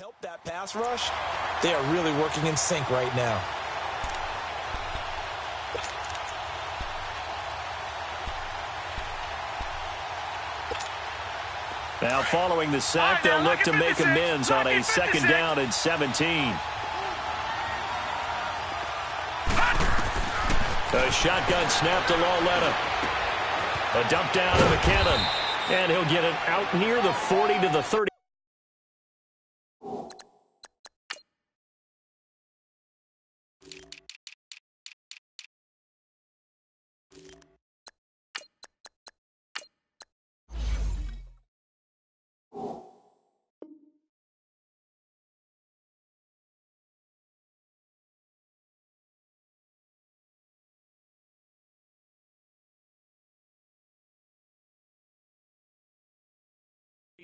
help that pass rush, they are really working in sync right now. Now following the sack, they'll look to make amends on a second down and 17. A shotgun snap to Lauletta. A dump down to McKinnon. And he'll get it out near the 40 to the 30.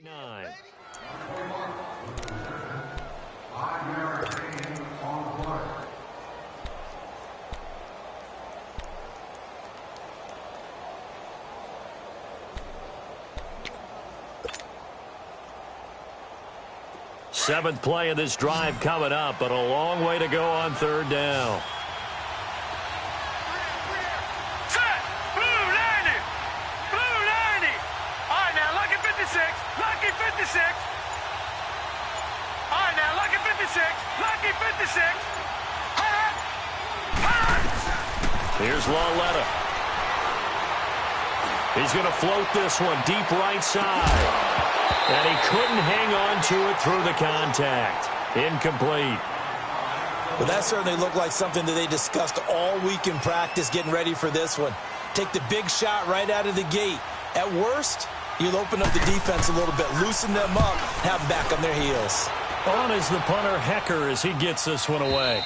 Nine. Seventh play of this drive coming up, but a long way to go on third down. Here's Lauletta. He's going to float this one deep right side. And he couldn't hang on to it through the contact. Incomplete. Well, that certainly looked like something that they discussed all week in practice getting ready for this one. Take the big shot right out of the gate. At worst, you'll open up the defense a little bit, loosen them up, have them back on their heels. On is the punter, Hecker, as he gets this one away.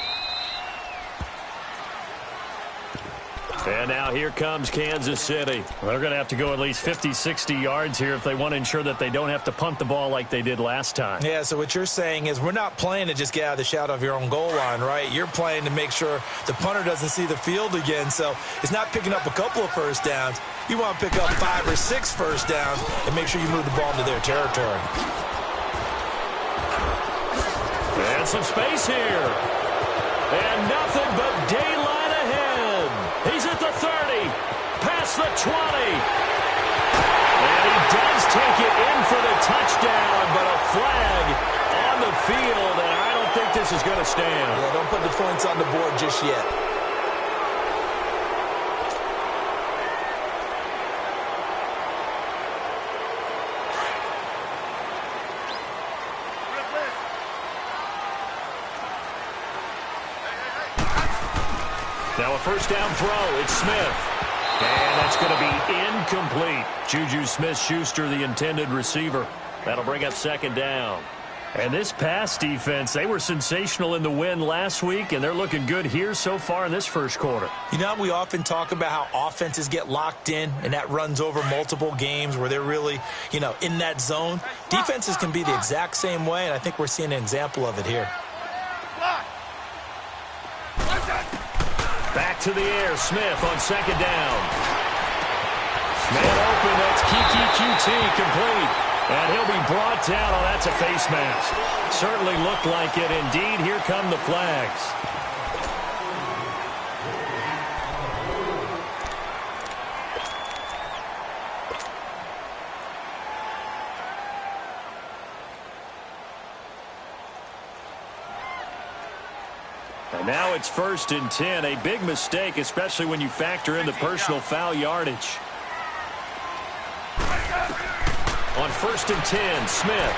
And now here comes Kansas City. They're going to have to go at least 50, 60 yards here if they want to ensure that they don't have to punt the ball like they did last time. Yeah, so what you're saying is we're not playing to just get out of the shadow of your own goal line, right? You're playing to make sure the punter doesn't see the field again. So it's not picking up a couple of first downs. You want to pick up 5 or 6 first downs and make sure you move the ball into their territory. And some space here. And nothing but daylight ahead. He's at the 30, past the 20. And he does take it in for the touchdown, but a flag on the field, and I don't think this is going to stand. Yeah, don't put the points on the board just yet. Now a first down throw. It's Smith. And that's going to be incomplete. Juju Smith-Schuster, the intended receiver. That'll bring up second down. And this pass defense, they were sensational in the win last week, and they're looking good here so far in this first quarter. You know, we often talk about how offenses get locked in, and that runs over multiple games where they're really, in that zone. Defenses can be the exact same way, and I think we're seeing an example of it here. Back to the air, Smith on second down. Man open, that's Kiki QT complete. And he'll be brought down. Oh, that's a face mask. Certainly looked like it. Indeed, here come the flags. And now it's 1st and 10. A big mistake, especially when you factor in the personal foul yardage. On 1st and 10, Smith.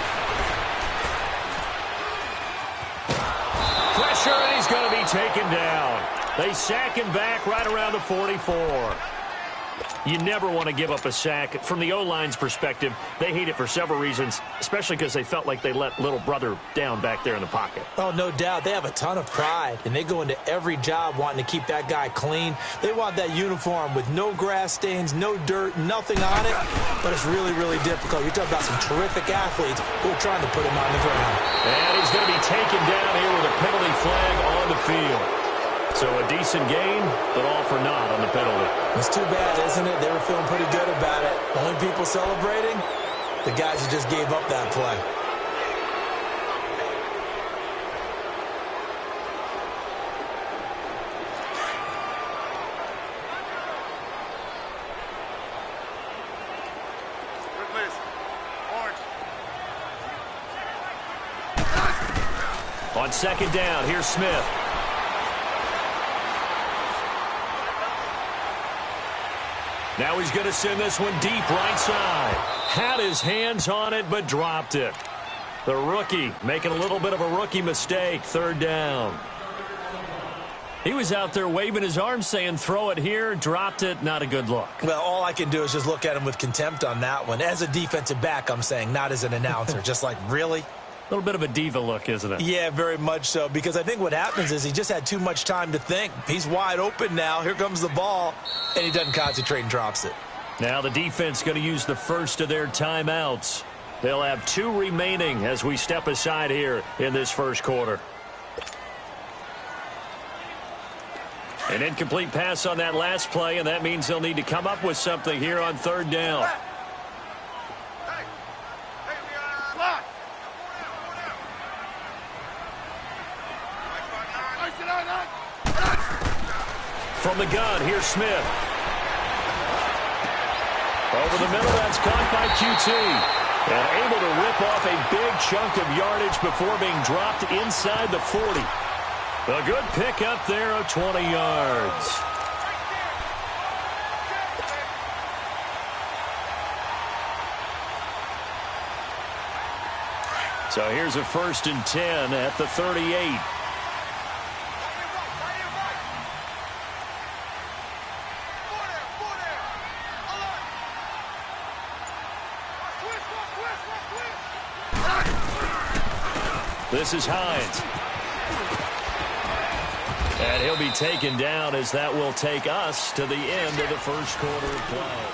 Pressure, and he's going to be taken down. They sack him back right around the 44. You never want to give up a sack. From the O-line's perspective, they hate it for several reasons, especially because they felt like they let little brother down back there in the pocket. Oh, no doubt. They have a ton of pride, and they go into every job wanting to keep that guy clean. They want that uniform with no grass stains, no dirt, nothing on it, but it's really, really difficult. You're talking about some terrific athletes who are trying to put him on the ground. And he's going to be taken down here with a penalty flag on the field. So a decent game, but all for naught on the penalty. It's too bad, isn't it? They were feeling pretty good about it. Only people celebrating, the guys who just gave up that play. On second down, here's Smith. Now he's going to send this one deep right side. Had his hands on it, but dropped it. The rookie making a little bit of a rookie mistake. Third down. He was out there waving his arms saying, throw it here, dropped it, not a good look. Well, all I can do is just look at him with contempt on that one. As a defensive back, I'm saying, not as an announcer. Just like, really? A little bit of a diva look, isn't it? Yeah, very much so, because I think what happens is he just had too much time to think. He's wide open now. Here comes the ball, and he doesn't concentrate and drops it. Now the defense going to use the first of their timeouts. They'll have 2 remaining as we step aside here in this first quarter. An incomplete pass on that last play, and that means they'll need to come up with something here on third down. From the gun, here's Smith. Over the middle, that's caught by QT. And able to rip off a big chunk of yardage before being dropped inside the 40. A good pickup there of 20 yards. So here's a 1st and 10 at the 38. This is Hines. And he'll be taken down as that will take us to the end of the first quarter of play.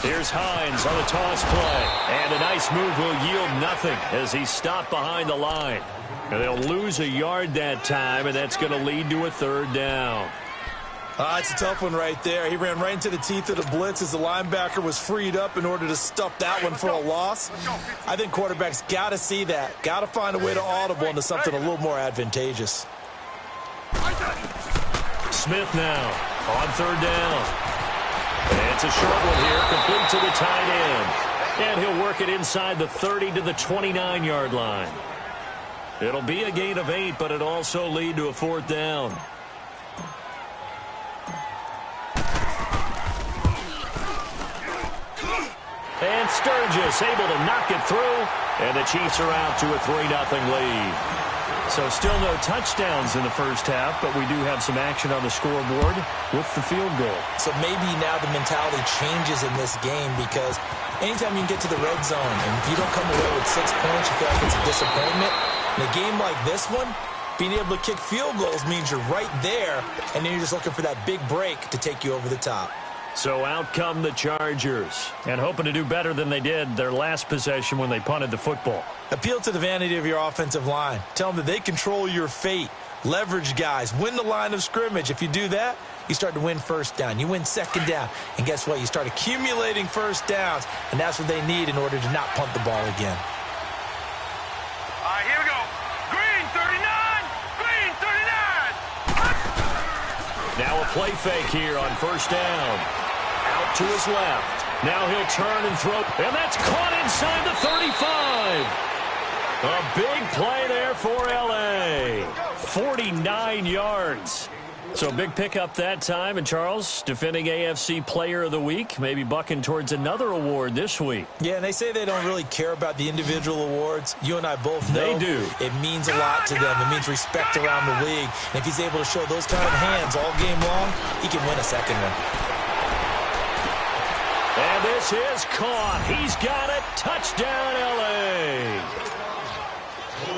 Here's Hines on the toss play. And a nice move will yield nothing as he's stopped behind the line. And they'll lose a yard that time, and that's going to lead to a third down. It's a tough one right there. He ran right into the teeth of the blitz as the linebacker was freed up in order to stuff that one for a loss. I think quarterbacks got to see that. Got to find a way to audible into something a little more advantageous. Smith now on third down. It's a short one here, complete to the tight end. And he'll work it inside the 30 to the 29-yard line. It'll be a gain of 8, but it'll also lead to a fourth down. And Sturgis able to knock it through. And the Chiefs are out to a 3-0 lead. So still no touchdowns in the first half, but we do have some action on the scoreboard with the field goal. So maybe now the mentality changes in this game, because anytime you can get to the red zone and if you don't come away with 6 points, you feel like it's a disappointment. In a game like this one, being able to kick field goals means you're right there, and then you're just looking for that big break to take you over the top. So out come the Chargers, and hoping to do better than they did their last possession when they punted the football. Appeal to the vanity of your offensive line. Tell them that they control your fate. Leverage guys. Win the line of scrimmage. If you do that, you start to win first down. You win second down. And guess what? You start accumulating first downs, and that's what they need in order to not punt the ball again. All right, here we go. Green 39. Green 39. Now a play fake here on first down. Out to his left. Now he'll turn and throw. And that's caught inside the 35. A big play there for L.A. 49 yards. So big pickup that time. And Charles, defending AFC Player of the Week, maybe bucking towards another award this week. Yeah, and they say they don't really care about the individual awards. You and I both know they do. It means a lot to them. It means respect around the league. And if he's able to show those kind of hands all game long, he can win a second one. And this is caught. He's got it. Touchdown, L.A.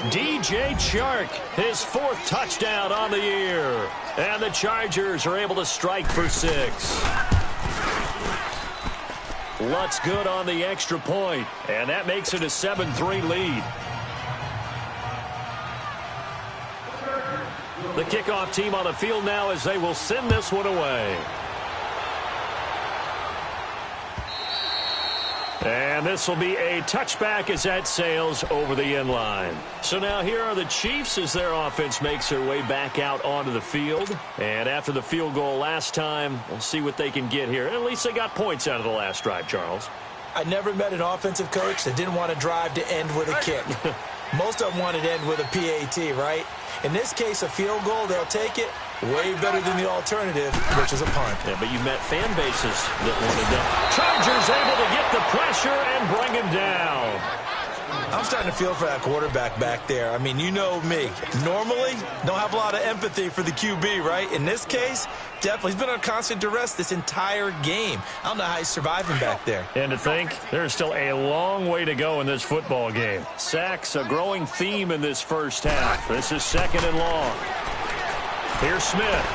DJ Chark, his 4th touchdown on the year. And the Chargers are able to strike for 6. Lutz good on the extra point. And that makes it a 7-3 lead. The kickoff team on the field now as they will send this one away. And this will be a touchback as that sails over the end line. So now here are the Chiefs as their offense makes their way back out onto the field. And after the field goal last time, we'll see what they can get here. At least they got points out of the last drive, Charles. I never met an offensive coach that didn't want to drive to end with a kick. Most of them wanted to end with a PAT, right? In this case, a field goal, they'll take it. Way better than the alternative, which is a punt. Yeah, but you met fan bases that wanted that. Chargers able to get the pressure and bring him down. I'm starting to feel for that quarterback back there. I mean, you know me. Normally, don't have a lot of empathy for the QB, right? In this case, definitely. He's been on constant duress this entire game. I don't know how he's surviving back there. And to think, there's still a long way to go in this football game. Sacks, a growing theme in this first half. This is 2nd and long. Here's Smith.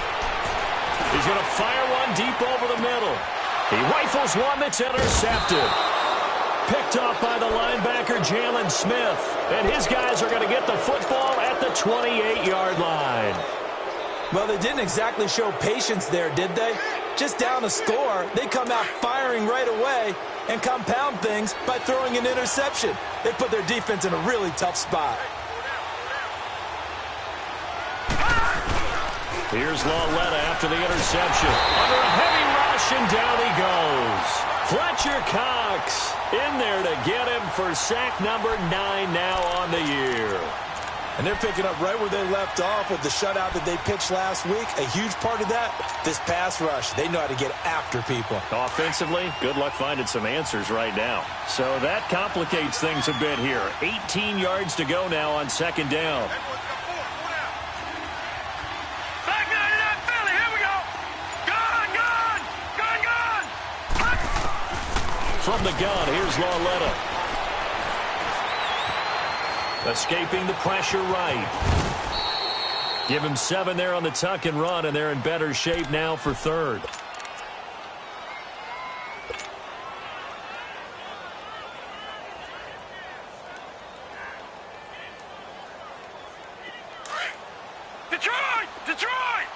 He's going to fire one deep over the middle. He rifles one that's intercepted. Picked off by the linebacker, Jalen Smith. And his guys are going to get the football at the 28-yard line. Well, they didn't exactly show patience there, did they? Just down a score, they come out firing right away and compound things by throwing an interception. They put their defense in a really tough spot. Here's Lawletta after the interception. Under a heavy rush, and down he goes. Fletcher Cox in there to get him for sack number 9 now on the year. And they're picking up right where they left off with the shutout that they pitched last week. A huge part of that, this pass rush. They know how to get after people. Offensively, good luck finding some answers right now. So that complicates things a bit here. 18 yards to go now on 2nd down. From the gun, here's Lawletta. Escaping the pressure right. Give him 7 there on the tuck and run, and they're in better shape now for 3rd. Detroit! Detroit!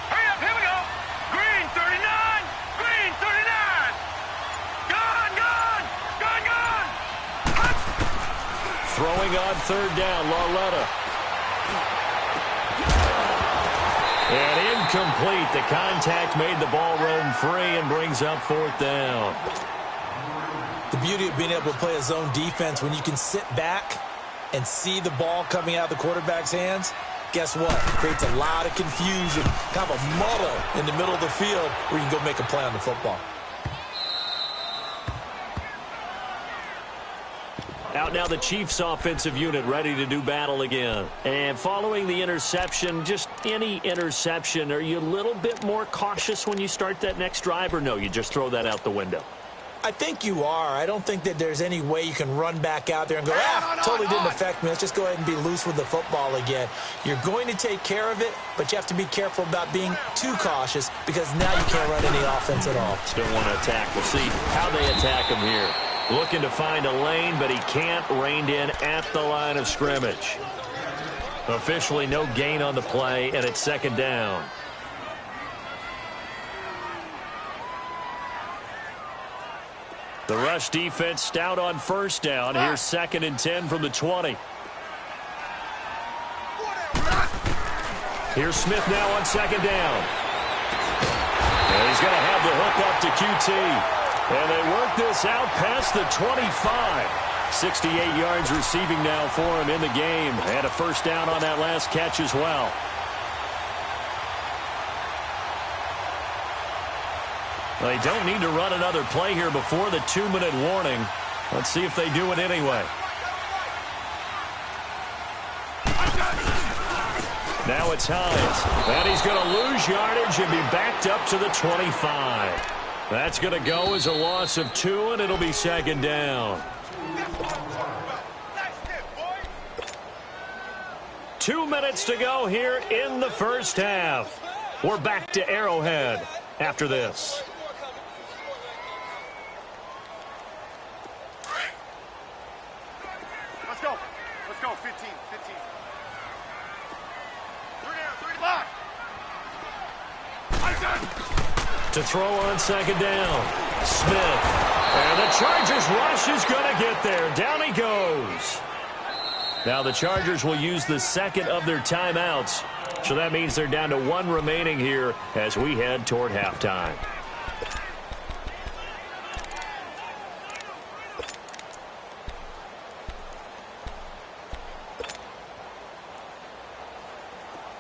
Hurry up, here we go! Green 39! Green 39! Gone, gone! Gone, gone! Throwing on 3rd down, Lawletta. And incomplete. The contact made the ball roam free and brings up 4th down. The beauty of being able to play a zone defense when you can sit back and see the ball coming out of the quarterback's hands, guess what? It creates a lot of confusion, kind of a muddle in the middle of the field where you can go make a play on the football. Out now the Chiefs offensive unit ready to do battle again. And following the interception, just any interception, are you a little bit more cautious when you start that next drive, or no, you just throw that out the window? I think you are. I don't think that there's any way you can run back out there and go, totally didn't affect me. Let's just go ahead and be loose with the football again. You're going to take care of it, but you have to be careful about being too cautious because now you can't run any offense at all. Still want to attack. We'll see how they attack him here. Looking to find a lane, but he can't. Reined in at the line of scrimmage. Officially no gain on the play, and it's 2nd down. The rush defense stout on 1st down. Here's 2nd and 10 from the 20. Here's Smith now on 2nd down. And he's going to have the hook up to QT. And they work this out past the 25. 68 yards receiving now for him in the game. And a 1st down on that last catch as well. They don't need to run another play here before the 2-minute warning. Let's see if they do it anyway. Now it's Hines. And he's going to lose yardage and be backed up to the 25. That's going to go as a loss of 2, and it'll be 2nd down. 2 minutes to go here in the first half. We're back to Arrowhead after this. Let's go. To throw on second down, Smith. And the Chargers rush is going to get there. Down he goes. Now the Chargers will use the second of their timeouts. So that means they're down to one remaining here as we head toward halftime.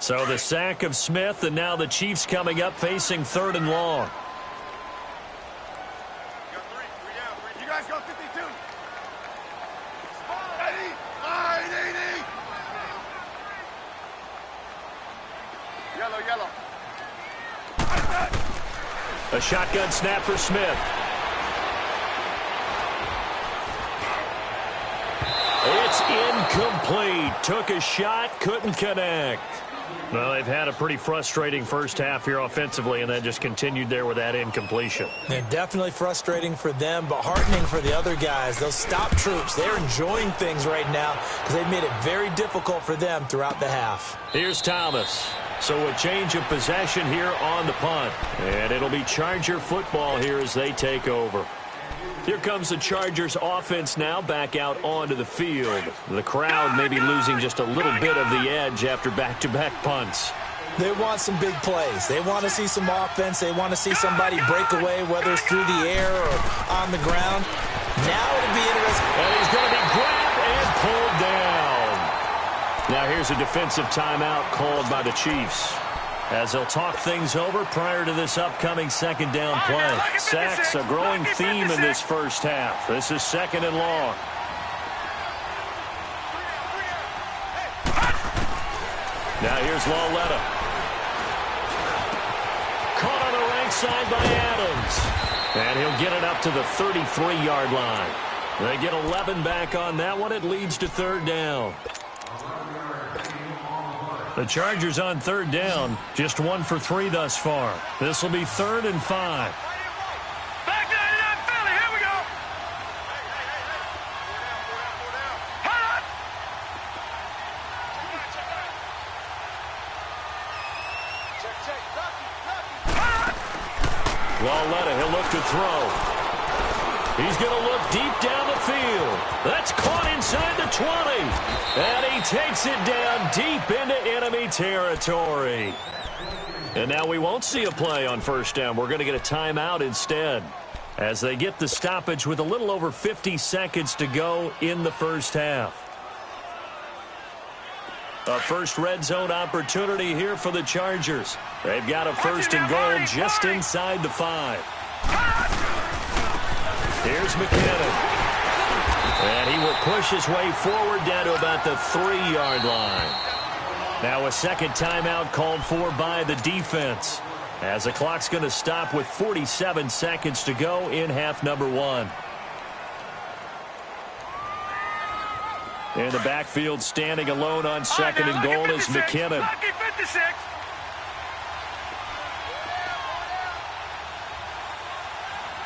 So the sack of Smith, and now the Chiefs coming up facing 3rd and long. You guys go 52. Yellow. A shotgun snap for Smith. It's incomplete. Took a shot, couldn't connect. Well, they've had a pretty frustrating first half here offensively, and then just continued there with that incompletion. They're definitely frustrating for them, but heartening for the other guys. Those stop troops, they're enjoying things right now because they've made it very difficult for them throughout the half. Here's Thomas. So a change of possession here on the punt. And it'll be Charger football here as they take over. Here comes the Chargers offense now back out onto the field. The crowd may be losing just a little bit of the edge after back-to-back punts. They want some big plays. They want to see some offense. They want to see somebody break away, whether it's through the air or on the ground. Now it'll be interesting. And he's going to be grabbed and pulled down. Now here's a defensive timeout called by the Chiefs, as they'll talk things over prior to this upcoming second down play. Sacks, a growing theme in this first half. This is 2nd and long. Now here's Lawletta. Caught on the right side by Adams. And he'll get it up to the 33-yard line. They get 11 back on that one. It leads to 3rd down. The Chargers on 3rd down, just 1 for 3 thus far. This will be 3rd and 5. Back 99 Philly, here we go. Hold on. Lawletta, he'll look to throw. He's going to look deep down the field. That's caught inside the 20. And he takes it down deep into enemy territory. And now we won't see a play on 1st down. We're going to get a timeout instead, as they get the stoppage with a little over 50 seconds to go in the first half. A first red zone opportunity here for the Chargers. They've got a 1st and goal just inside the 5. Here's McKinnon. And he will push his way forward down to about the 3-yard line. Now a second timeout called for by the defense, as the clock's going to stop with 47 seconds to go in half number 1. In the backfield, standing alone on 2nd and goal is McKinnon. Lucky 56.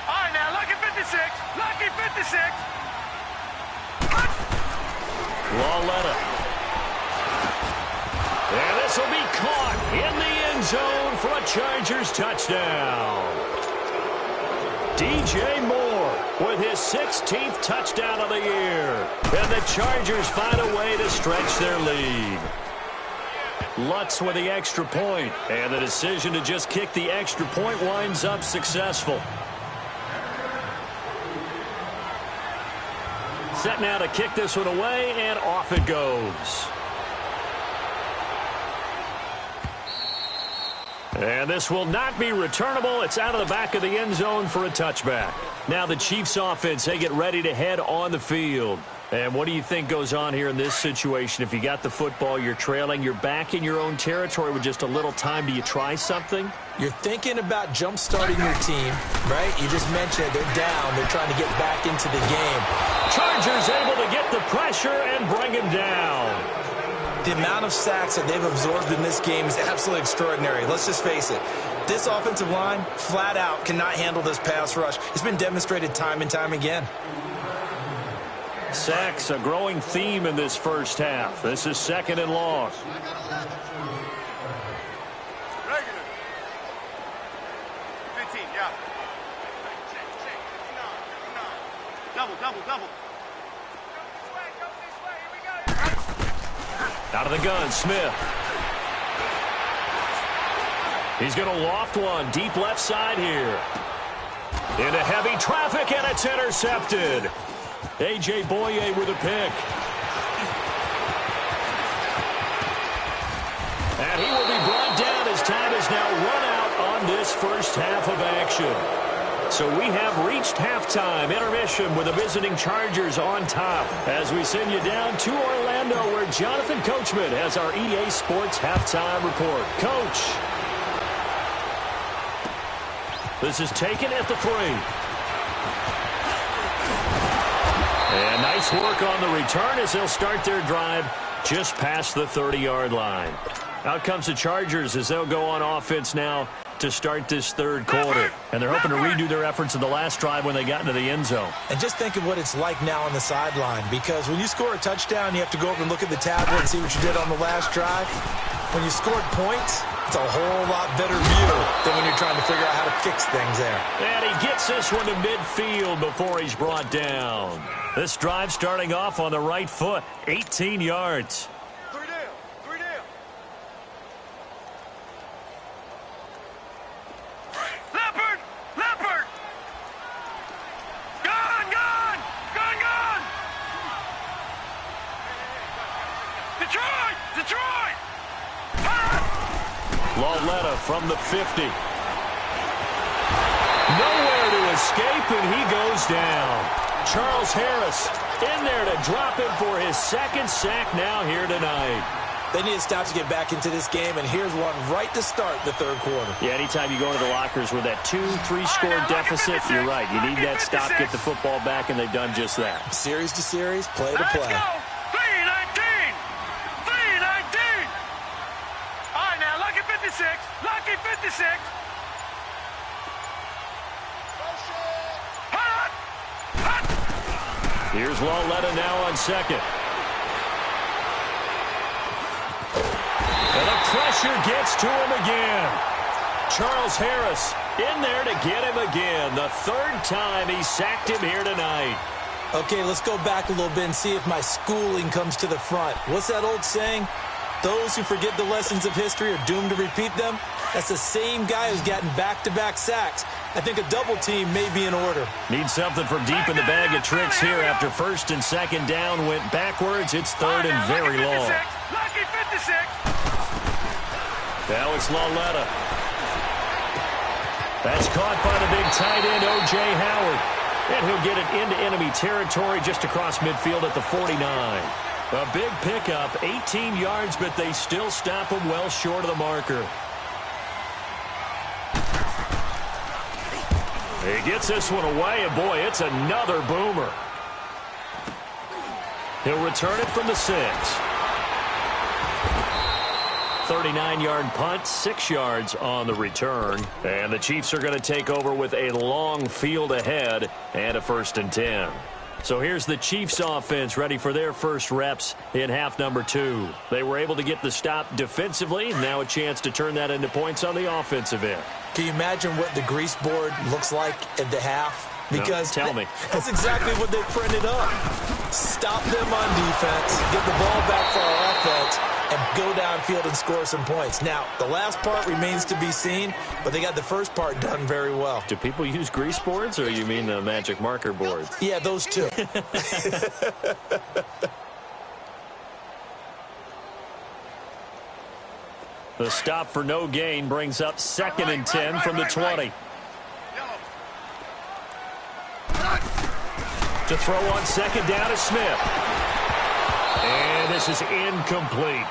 All right, now, lucky 56. Lucky 56. Lawletta. And this will be caught in the end zone for a Chargers touchdown. DJ Moore with his 16th touchdown of the year. And the Chargers find a way to stretch their lead. Lutz with the extra point, and the decision to just kick the extra point winds up successful. Set now to kick this one away, and off it goes. And this will not be returnable. It's out of the back of the end zone for a touchback. Now the Chiefs offense, they get ready to head on the field. And what do you think goes on here in this situation? If you got the football, you're trailing, you're back in your own territory with just a little time. Do you try something? You're thinking about jump-starting your team, right? You just mentioned they're down. They're trying to get back into the game. Chargers able to get the pressure and bring him down. The amount of sacks that they've absorbed in this game is absolutely extraordinary. Let's just face it. This offensive line, flat out, cannot handle this pass rush. It's been demonstrated time and time again. Sacks, a growing theme in this first half. This is 2nd and long. Regular. 15, yeah. Double. Out of the gun, Smith. He's going to loft one deep left side here. Into heavy traffic, and it's intercepted. A.J. Boye with a pick. And he will be brought down as time is now run out on this first half of action. So we have reached halftime intermission with the visiting Chargers on top as we send you down to Orlando where Jonathan Coachman has our EA Sports halftime report. Coach. This is taken at the 3. And nice work on the return as they'll start their drive just past the 30-yard line. Out comes the Chargers as they'll go on offense now to start this third quarter. And they're hoping to redo their efforts in the last drive when they got into the end zone. And just think of what it's like now on the sideline, because when you score a touchdown, you have to go over and look at the tablet and see what you did on the last drive. When you scored points, it's a whole lot better view than when you're trying to figure out how to fix things there. And he gets this one to midfield before he's brought down. This drive starting off on the right foot, 18 yards. Three down. Leopard! Gone! Detroit! Lauletta from the 50. Nowhere to escape, and he goes down. Charles Harris in there to drop him for his 2nd sack now here tonight. They need a stop to get back into this game, and here's one right to start the third quarter. Yeah, anytime you go into the lockers with that 2-3 score deficit, you're right. You need that stop, get the football back, and they've done just that. Series to series, play to play. Let's go! 319! All right, now, Lucky 56. Here's Lauletta now on 2nd. And the pressure gets to him again. Charles Harris in there to get him again. The 3rd time he sacked him here tonight. Okay, let's go back a little bit and see if my schooling comes to the front. What's that old saying? Those who forget the lessons of history are doomed to repeat them. That's the same guy who's gotten back-to-back sacks. I think a double team may be in order. Need something from deep in the bag of tricks here after 1st and 2nd down went backwards. It's 3rd and very long. Lucky 56. Now it's Lauletta. That's caught by the big tight end, O.J. Howard. And he'll get it into enemy territory just across midfield at the 49. A big pickup, 18 yards, but they still stop him well short of the marker. He gets this one away, and boy, it's another boomer. He'll return it from the 6. 39-yard punt, 6 yards on the return. And the Chiefs are going to take over with a long field ahead and a 1st and 10. So here's the Chiefs offense ready for their first reps in half number 2. They were able to get the stop defensively. Now a chance to turn that into points on the offensive end. Can you imagine what the grease board looks like at the half? Because no, tell me. That's exactly what they printed up. Stop them on defense, get the ball back for our offense, and go downfield and score some points. Now, the last part remains to be seen, but they got the first part done very well. Do people use grease boards, or you mean the magic marker boards? Yeah, those two. The stop for no gain brings up 2nd and 10 from the 20. To throw on 2nd down to Smith. And this is incomplete.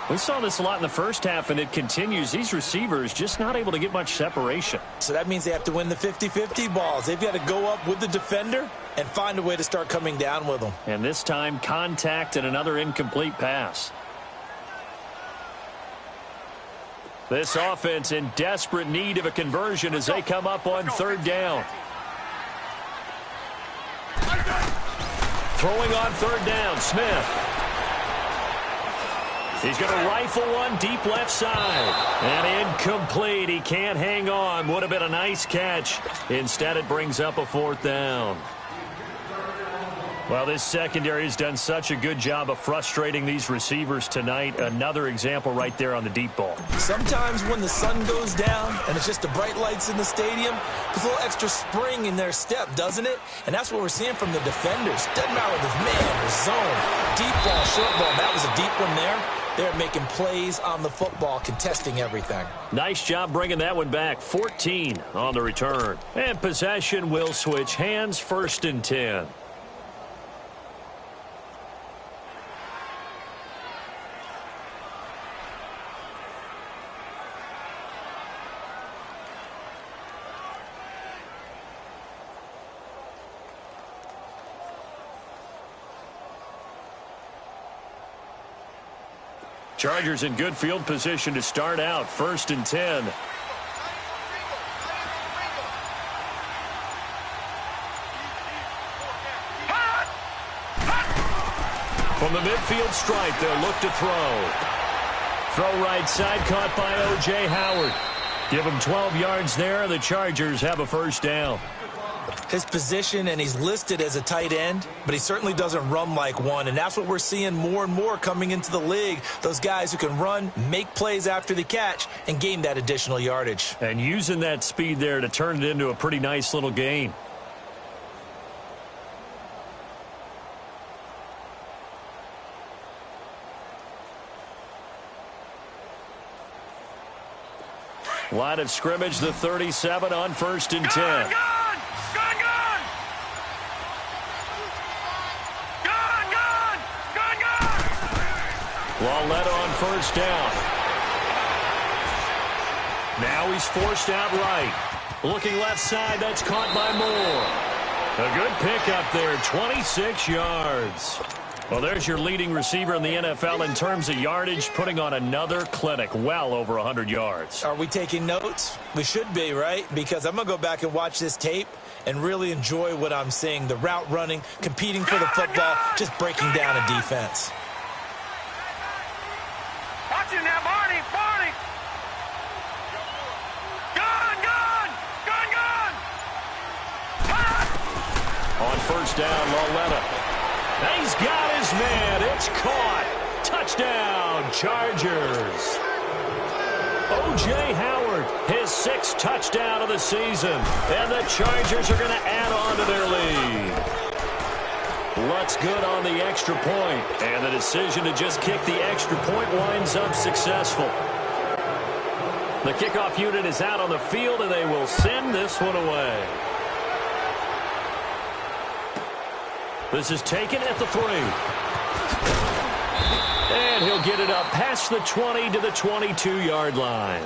We saw this a lot in the first half, and it continues. These receivers just not able to get much separation. So that means they have to win the 50-50 balls. They've got to go up with the defender and find a way to start coming down with them. And this time, contact and another incomplete pass. This offense in desperate need of a conversion as they come up on 3rd down. Throwing on third down, Smith. He's going to rifle one deep left side. And incomplete. He can't hang on. Would have been a nice catch. Instead, it brings up a fourth down. Well, this secondary has done such a good job of frustrating these receivers tonight. Another example right there on the deep ball. Sometimes when the sun goes down and it's just the bright lights in the stadium, there's a little extra spring in their step, doesn't it? And that's what we're seeing from the defenders. Doesn't matter whether it's man or zone, deep ball, short ball. That was a deep one there. They're making plays on the football, contesting everything. Nice job bringing that one back. 14 on the return. And possession will switch hands, 1st and 10. Chargers in good field position to start out. 1st and 10. From the midfield stripe, they'll look to throw. Throw right side, caught by O.J. Howard. Give him 12 yards there. The Chargers have a 1st down. His position, and he's listed as a tight end, but he certainly doesn't run like one, and that's what we're seeing more and more coming into the league. Those guys who can run, make plays after the catch, and gain that additional yardage. And using that speed there to turn it into a pretty nice little gain. Line of scrimmage, the 37 on 1st and 10. Walletta on 1st down. Now he's forced out right. Looking left side, that's caught by Moore. A good pickup there, 26 yards. Well, there's your leading receiver in the NFL in terms of yardage, putting on another clinic, well over 100 yards. Are we taking notes? We should be, right? Because I'm going to go back and watch this tape and really enjoy what I'm seeing. The route running, competing for the football, just breaking down a defense. Watch it now, Barney! Barney! Gun! Gun! Gun! Gun! On 1st down, Walletta. He's got his man. It's caught. Touchdown, Chargers. O.J. Howard, his 6th touchdown of the season. And the Chargers are going to add on to their lead. Lutz good on the extra point, and the decision to just kick the extra point winds up successful. The kickoff unit is out on the field, and they will send this one away. This is taken at the 3. And he'll get it up past the 20 to the 22-yard line.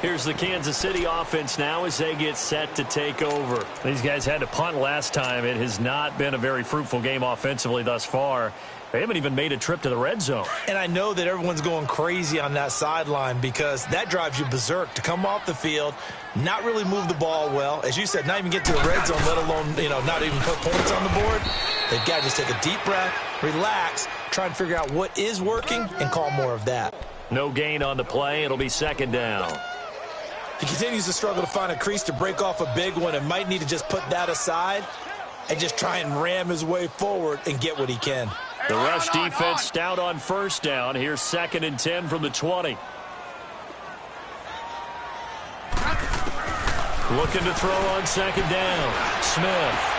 Here's the Kansas City offense now as they get set to take over. These guys had to punt last time. It has not been a very fruitful game offensively thus far. They haven't even made a trip to the red zone. And I know that everyone's going crazy on that sideline because that drives you berserk to come off the field, not really move the ball well. As you said, not even get to the red zone, let alone, not even put points on the board. They've got to just take a deep breath, relax, try and figure out what is working and call more of that. No gain on the play. It'll be 2nd down. He continues to struggle to find a crease to break off a big one and might need to just put that aside and just try and ram his way forward and get what he can. The rush defense stout on 1st down. Here's 2nd and 10 from the 20. Looking to throw on 2nd down. Smith.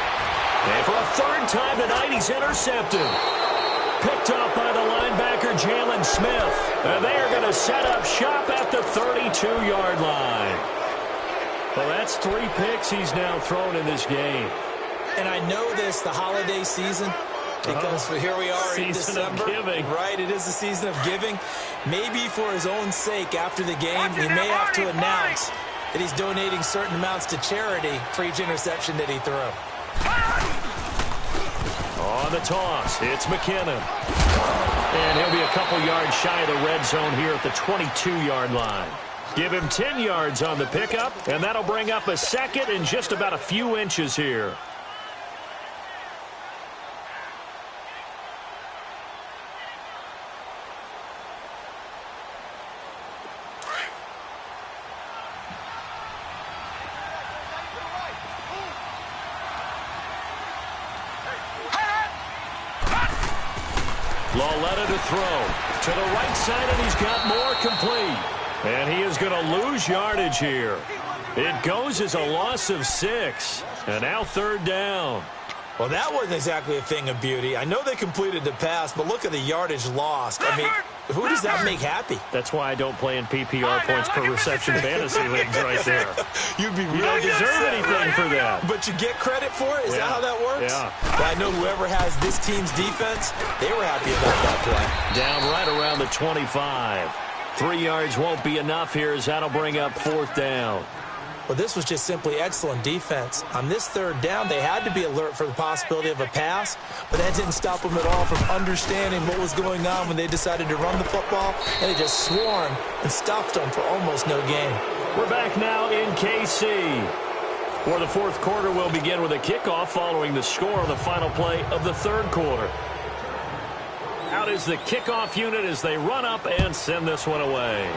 And for a 3rd time tonight, he's intercepted. Picked up by the linebacker, Jalen Smith. And they are going to set up shop at the 32-yard line. Well, that's 3 picks he's now thrown in this game. And I know this, the holiday season, because here we are in December. Season of giving. Right, it is the season of giving. Maybe for his own sake after the game, he may have to announce that he's donating certain amounts to charity for each interception that he threw. On the toss, it's McKinnon. And he'll be a couple yards shy of the red zone here at the 22-yard line. Give him 10 yards on the pickup, and that'll bring up a 2nd and just about a few inches here. Lauletta to throw. To the right side, and he's got more complete. And he is going to lose yardage here. It goes as a loss of 6. And now 3rd down. Well, that wasn't exactly a thing of beauty. I know they completed the pass, but look at the yardage lost. I mean, who does that make happy? That's why I don't play in PPR points per reception fantasy leagues right there. You don't deserve anything for that. But you get credit for it? Is that how that works? Yeah. Well, I know whoever has this team's defense, they were happy about that play. Down right around the 25. 3 yards won't be enough here as that'll bring up 4th down. Well, this was just simply excellent defense. On this 3rd down, they had to be alert for the possibility of a pass, but that didn't stop them at all from understanding what was going on when they decided to run the football, and they just swarmed and stopped them for almost no gain. We're back now in KC, where the 4th quarter will begin with a kickoff following the score on the final play of the 3rd quarter. Out is the kickoff unit as they run up and send this one away.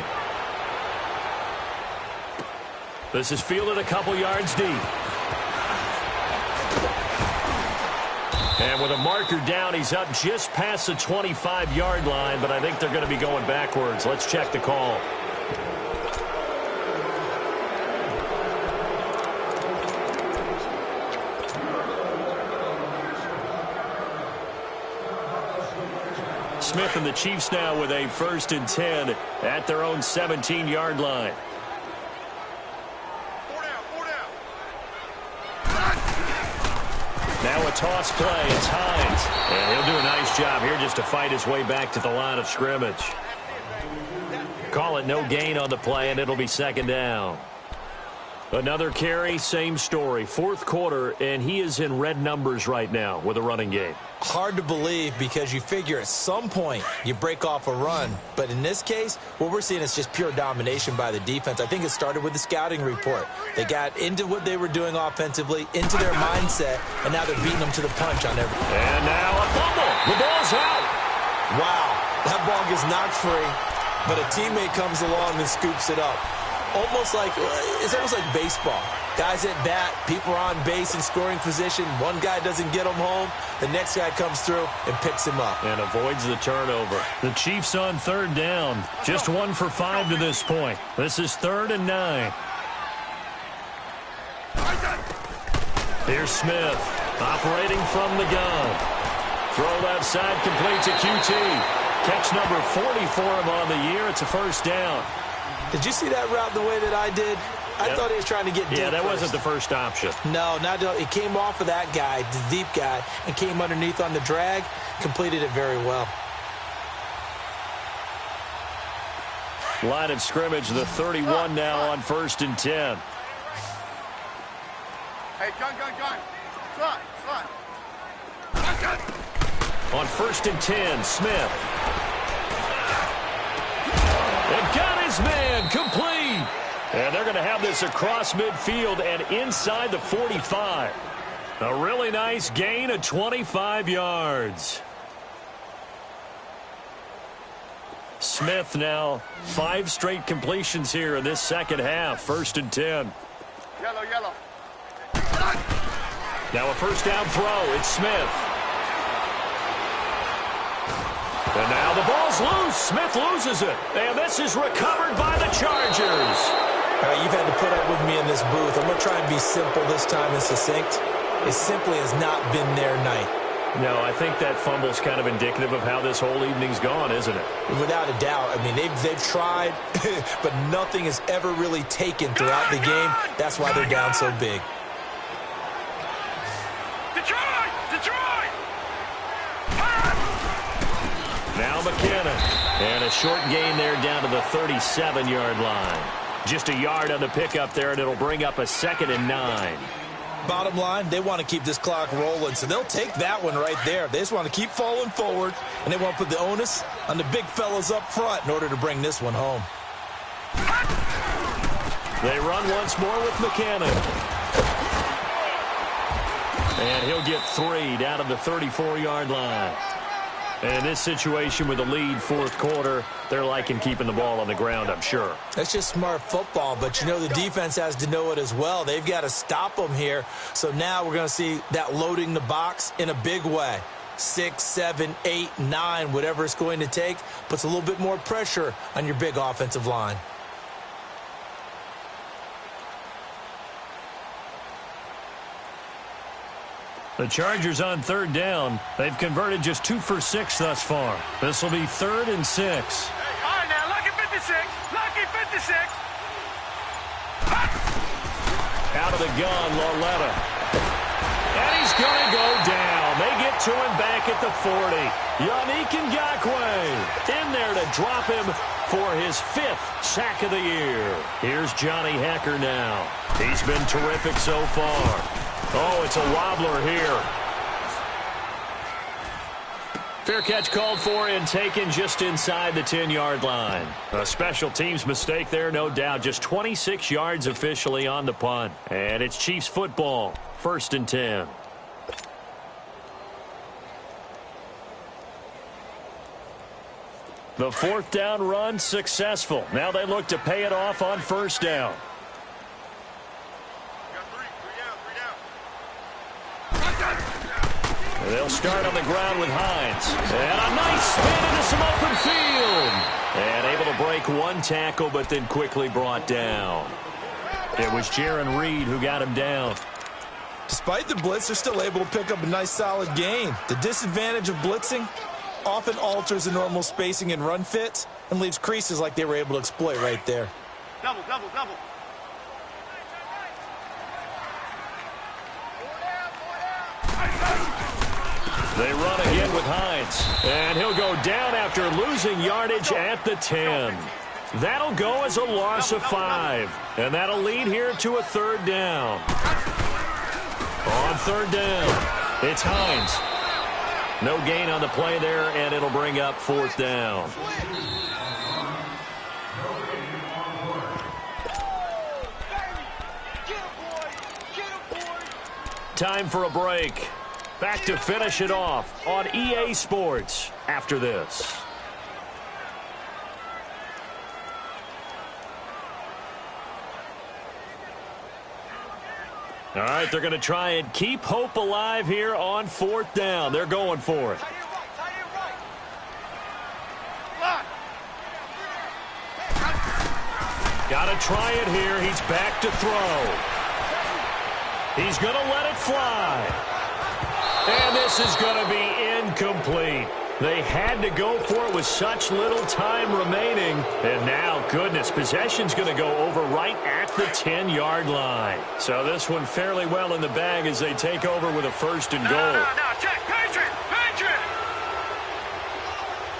This is fielded a couple yards deep. And with a marker down, he's up just past the 25-yard line, but I think they're going to be going backwards. Let's check the call. Smith and the Chiefs now with a 1st and 10 at their own 17-yard line. Now a toss play. It's Hines. And he'll do a nice job here just to fight his way back to the line of scrimmage. Call it no gain on the play, and it'll be 2nd down. Another carry, same story. 4th quarter, and he is in red numbers right now with a running game. Hard to believe because you figure at some point you break off a run. But in this case, what we're seeing is just pure domination by the defense. I think it started with the scouting report. They got into what they were doing offensively, into their mindset, and now they're beating them to the punch on every. And now a fumble. The ball's out. Wow, that ball gets knocked free, but a teammate comes along and scoops it up. It's almost like baseball. Guys at bat, people are on base in scoring position. One guy doesn't get him home. The next guy comes through and picks him up. And avoids the turnover. The Chiefs on 3rd down. Just 1 for 5 to this point. This is 3rd and 9. Here's Smith operating from the gun. Throw left side, complete to QT. Catch number 40 for him on the year. It's a 1st down. Did you see that route the way that I did? I thought he was trying to get deep. Yeah, that first. wasn't the first option. No, not at all. He came off of that guy, the deep guy, and came underneath on the drag, completed it very well. Line of scrimmage, the 31 now on 1st and 10. Hey, gun. Slot. Gun. On 1st and 10, Smith. And got his man complete. And they're going to have this across midfield and inside the 45. A really nice gain of 25 yards. Smith now 5 straight completions here in this 2nd half. 1st and 10. Yellow. Now a 1st down throw. It's Smith. And now the ball's loose. Smith loses it. And this is recovered by the Chargers. All right, you've had to put up with me in this booth. I'm going to try and be simple this time and succinct. It simply has not been their night. No, I think that fumble's kind of indicative of how this whole evening's gone, isn't it? Without a doubt. I mean, they've tried, but nothing has ever really taken throughout the game. That's why they're down so big. Detroit! Now McKinnon. And a short gain there down to the 37-yard line. Just a yard on the pickup there, and it'll bring up a 2nd and 9. Bottom line, they want to keep this clock rolling, so they'll take that one right there. They just want to keep falling forward, and they want to put the onus on the big fellas up front in order to bring this one home. They run once more with McKinnon. And he'll get 3 down to the 34-yard line. And in this situation with the lead 4th quarter, they're liking keeping the ball on the ground, I'm sure. That's just smart football, but you know the defense has to know it as well. They've got to stop them here. So now we're going to see that loading the box in a big way. 6, 7, 8, 9, whatever it's going to take, puts a little bit more pressure on your big offensive line. The Chargers on third down. They've converted just 2 for 6 thus far. This will be 3rd and 6. All right, now, lucky 56. Lucky 56. Out of the gun, Lauletta. And he's going to go down. They get to him back at the 40. Yannick Ngakoue in there to drop him for his 5th sack of the year. Here's Johnny Hekker now. He's been terrific so far. Oh, it's a wobbler here. Fair catch called for and taken just inside the 10-yard line. A special teams mistake there, no doubt. Just 26 yards officially on the punt. And it's Chiefs football, 1st and 10. The 4th down run successful. Now they look to pay it off on 1st down. They'll start on the ground with Hines. And a nice spin into some open field. And able to break one tackle, but then quickly brought down. It was Jaron Reed who got him down. Despite the blitz, they're still able to pick up a nice solid gain. The disadvantage of blitzing often alters the normal spacing and run fits and leaves creases like they were able to exploit right there. Double, double, double. They run again with Hines. And he'll go down after losing yardage at the 10. That'll go as a loss of 5. And that'll lead here to a 3rd down. On 3rd down, it's Hines. No gain on the play there, and it'll bring up 4th down. Time for a break. Back to finish it off on EA Sports after this. All right, they're going to try and keep hope alive here on 4th down. They're going for it. Got to try it here. He's back to throw. He's going to let it fly. And this is going to be incomplete. They had to go for it with such little time remaining. And now, goodness, possession's going to go over right at the 10-yard line. So this one fairly well in the bag as they take over with a 1st and goal. No, check. Patriot.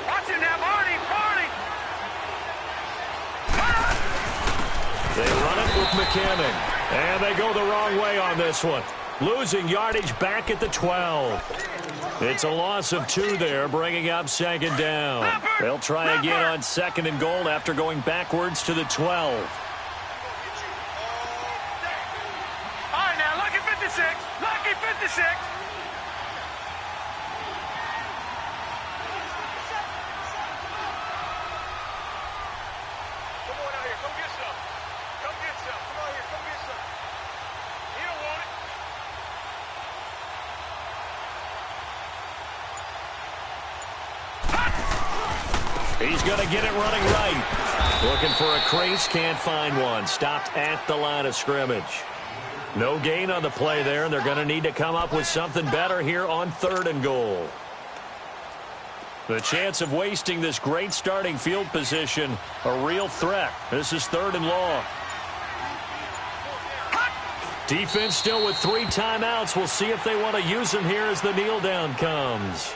Watch it now, Marty. They run it with McKinnon. And they go the wrong way on this one. Losing yardage back at the 12. It's a loss of 2 there, bringing up 2nd down. They'll try again on 2nd and goal after going backwards to the 12. All right, now, lucky 56. Lucky 56. Come on out here. Come get some. Come on here. Come get some. You don't want it. He's going to get it running right. Looking for a crease, can't find one. Stopped at the line of scrimmage. No gain on the play there, and they're going to need to come up with something better here on 3rd and goal. The chance of wasting this great starting field position, a real threat. This is 3rd and long. Defense still with 3 timeouts. We'll see if they want to use them here as the kneel down comes.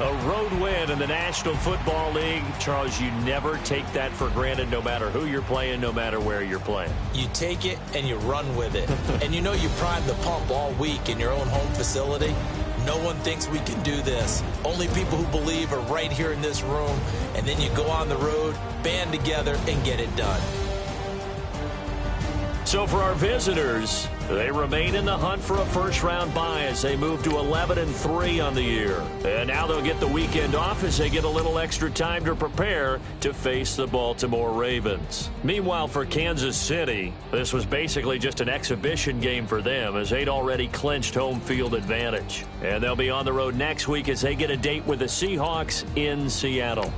A road win in the National Football League. Charles, you never take that for granted no matter who you're playing, no matter where you're playing. You take it and you run with it. And you know you primed the pump all week in your own home facility. No one thinks we can do this. Only people who believe are right here in this room. And then you go on the road, band together, and get it done. So for our visitors, they remain in the hunt for a first-round bye as they move to 11-3 on the year. And now they'll get the weekend off as they get a little extra time to prepare to face the Baltimore Ravens. Meanwhile, for Kansas City, this was basically just an exhibition game for them as they'd already clinched home field advantage. And they'll be on the road next week as they get a date with the Seahawks in Seattle.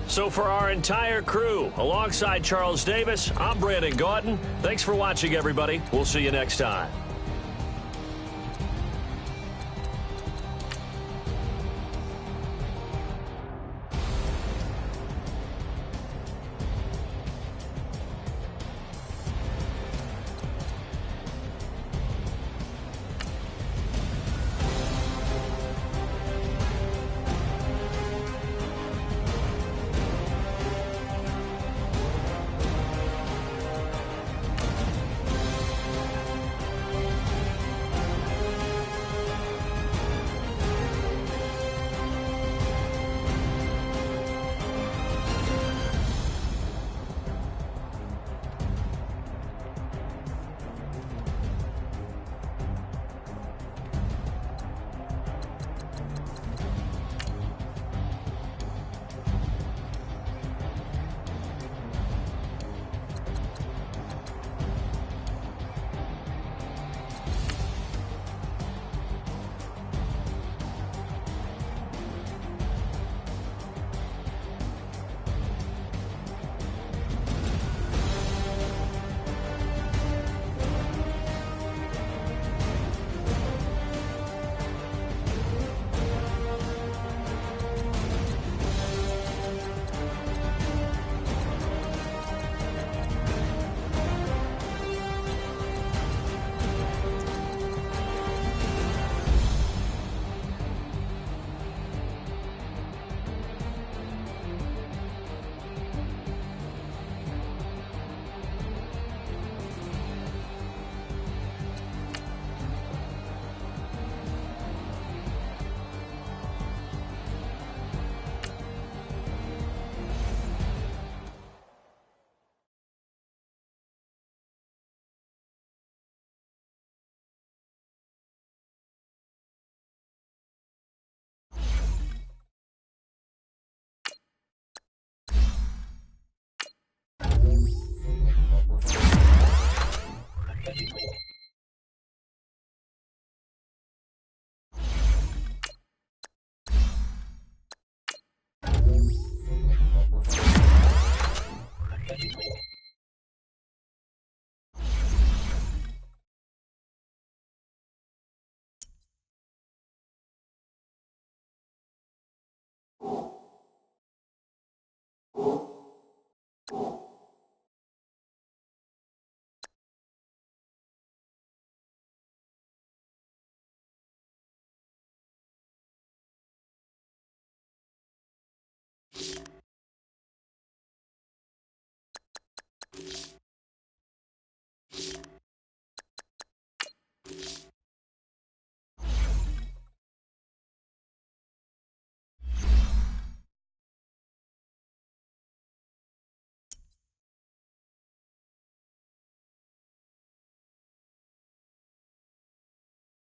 So for our entire crew, alongside Charles Davis, I'm Brandon Gaudin. Thanks for watching, everybody. We'll see you next time.